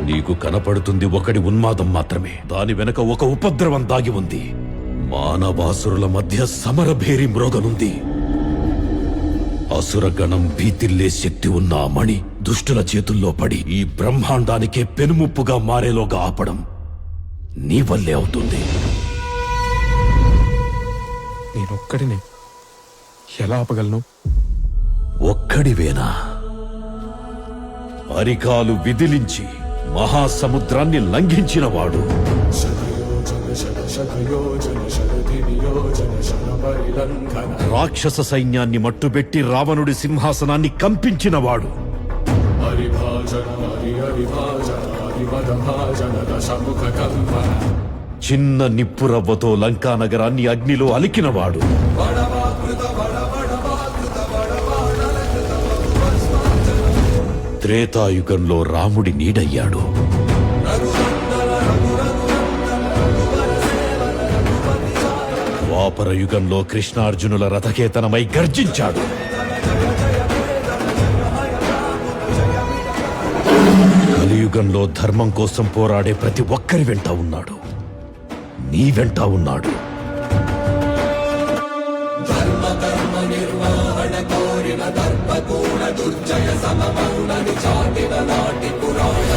నీకు కనపడుతుంది ఒకడి ఉన్మాదం మాత్రమే. దాని వెనక ఒక ఉపద్రవం దాగి ఉంది. మానవాసురుల మధ్య సమరభేరి మ్రోగనుంది. అసురగణం భీతిల్లే శక్తి ఉన్న ఆ మణి దుష్టుల చేతుల్లో పడి ఈ బ్రహ్మాండానికే పెనుముప్పుగా మారేలోగా ఆపడం నీ వల్లే అవుతుంది. నేనొక్కడినే ఎలా ఆపగలను? ఒక్కడివేనా? అరికాలు విదిలించి మహాసముద్రాన్ని లంఘించినవాడు, రాక్షస సైన్యాన్ని మట్టుబెట్టి రావణుడి సింహాసనాన్ని కంపించినవాడు, చిన్న నిప్పురవ్వతో లంకా నగరాన్ని అగ్నిలో అలికినవాడు, త్రేతాయుగంలో రాముడి నీడయ్యాడు, ద్వాపర యుగంలో కృష్ణార్జునుల రథకేతనమై గర్జించాడు, కలియుగంలో ధర్మం కోసం పోరాడే ప్రతి ఒక్కరి వెంట ఉన్నాడు. నీ వెంట ఉన్నాడు. దుర్జయ సమమౌనని చాటిన నాటి పురాణ